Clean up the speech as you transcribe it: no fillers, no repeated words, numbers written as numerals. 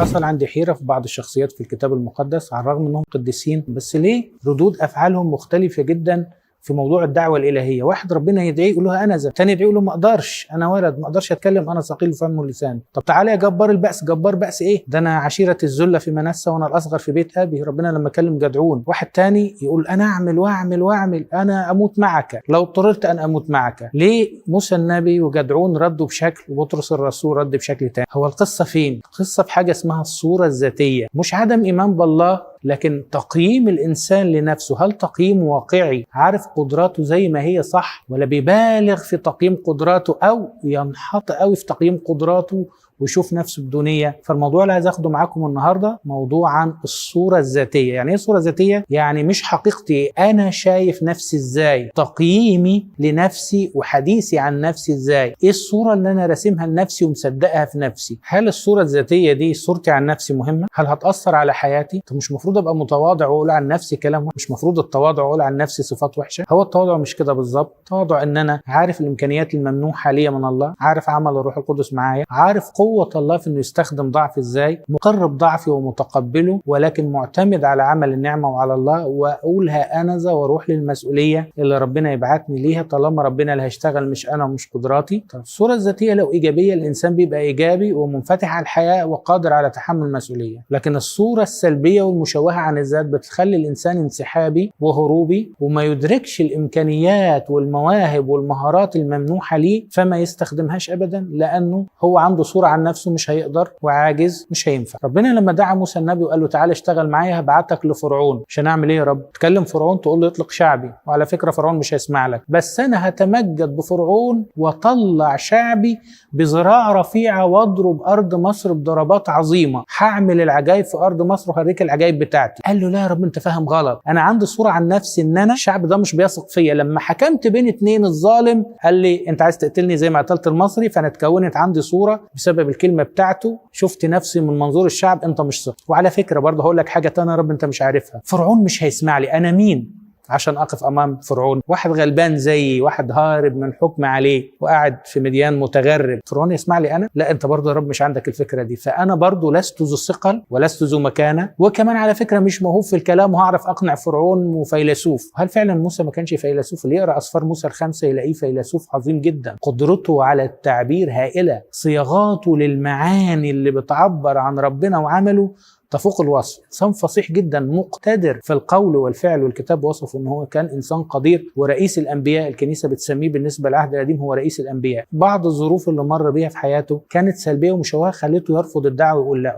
حصل عندي حيرة في بعض الشخصيات في الكتاب المقدس، على الرغم انهم قديسين، بس ليه ردود افعالهم مختلفة جدا في موضوع الدعوة الإلهية؟ واحد ربنا يدعيه يقول له أنا تاني يدعيه يقول له ما أقدرش، أنا ولد ما أقدرش أتكلم، أنا ثقيل فم ولسان. طب تعالى يا جبار البأس، جبار بأس إيه؟ ده أنا عشيرة الذلة في منسى وأنا الأصغر في بيت أبي. ربنا لما كلم جدعون. واحد تاني يقول أنا أعمل وأعمل وأعمل، أنا أموت معك لو اضطررت أن أموت معك. ليه موسى النبي وجدعون ردوا بشكل وبطرس الرسول رد بشكل تاني؟ هو القصة فين؟ القصة في حاجة اسمها الصورة الذاتية، مش عدم إيمان بالله، لكن تقييم الإنسان لنفسه. هل تقييم واقعي عارف قدراته زي ما هي صح، ولا بيبالغ في تقييم قدراته أو ينحط قوي في تقييم قدراته ويشوف نفسه بدونية؟ فالموضوع اللي عايز اخده معاكم النهارده موضوع عن الصورة الذاتية. يعني ايه الصورة الذاتية؟ يعني مش حقيقتي انا شايف نفسي ازاي، تقييمي لنفسي وحديثي عن نفسي ازاي، ايه الصورة اللي انا راسمها لنفسي ومصدقها في نفسي. هل الصورة الذاتية دي صورتي عن نفسي مهمة؟ هل هتأثر على حياتي؟ طب مش مفروض ابقى متواضع واقول عن نفسي كلام وحش؟ مش مفروض التواضع واقول عن نفسي صفات وحشة؟ هو التواضع مش كده بالظبط. التواضع ان انا عارف الامكانيات الممنوحة لي من الله، عارف عمل الروح القدس معايا، عارف قوة الله في انه يستخدم ضعفي ازاي، مقر بضعفي ومتقبله، ولكن معتمد على عمل النعمه وعلى الله، واقولها انذا واروح للمسؤوليه اللي ربنا يبعتني ليها، طالما ربنا اللي هيشتغل مش انا ومش قدراتي. طب الصوره الذاتيه لو ايجابيه الانسان بيبقى ايجابي ومنفتح على الحياه وقادر على تحمل المسؤوليه، لكن الصوره السلبيه والمشوهه عن الذات بتخلي الانسان انسحابي وهروبي وما يدركش الامكانيات والمواهب والمهارات الممنوحه ليه، فما يستخدمهاش ابدا، لانه هو عنده صوره عن نفسه مش هيقدر وعاجز مش هينفع. ربنا لما دعا موسى النبي وقال له تعالى اشتغل معايا هبعتك لفرعون، عشان اعمل ايه يا رب؟ تكلم فرعون تقول له يطلق شعبي، وعلى فكره فرعون مش هيسمع لك، بس انا هتمجد بفرعون واطلع شعبي بذراع رفيعه واضرب ارض مصر بضربات عظيمه، هعمل العجائب في ارض مصر وهوريك العجائب بتاعتي. قال له لا يا رب انت فاهم غلط، انا عندي صوره عن نفسي ان انا الشعب ده مش بيثق فيا. لما حكمت بين اتنين الظالم قال لي انت عايز تقتلني زي ما قتلت المصري، فانا اتكونت عندي صوره بسبب الكلمه بتاعته، شفت نفسي من منظور الشعب انت مش ثق. وعلى فكره برضه هقول لك حاجه تانية يا رب انت مش عارفها، فرعون مش هيسمع لي. انا مين عشان اقف امام فرعون؟ واحد غلبان زيي، واحد هارب من حكم عليه وقاعد في مديان متغرب، فرعون يسمع لي انا؟ لا انت برضه يا رب مش عندك الفكره دي. فانا برضه لست ذو ثقل ولست ذو مكانه، وكمان على فكره مش موهوب في الكلام وهعرف اقنع فرعون وفيلسوف. هل فعلا موسى ما كانش فيلسوف؟ اللي يقرا اسفار موسى الخمسه يلاقيه فيلسوف عظيم جدا، قدرته على التعبير هائله، صياغاته للمعاني اللي بتعبر عن ربنا وعمله تفوق الوصف. انسان فصيح جدا، مقتدر في القول والفعل، والكتاب وصفه ان هو كان انسان قدير ورئيس الانبياء. الكنيسه بتسميه بالنسبه للعهد القديم هو رئيس الانبياء. بعض الظروف اللي مر بيها في حياته كانت سلبيه ومشوهه خلته يرفض الدعوه ويقول لا.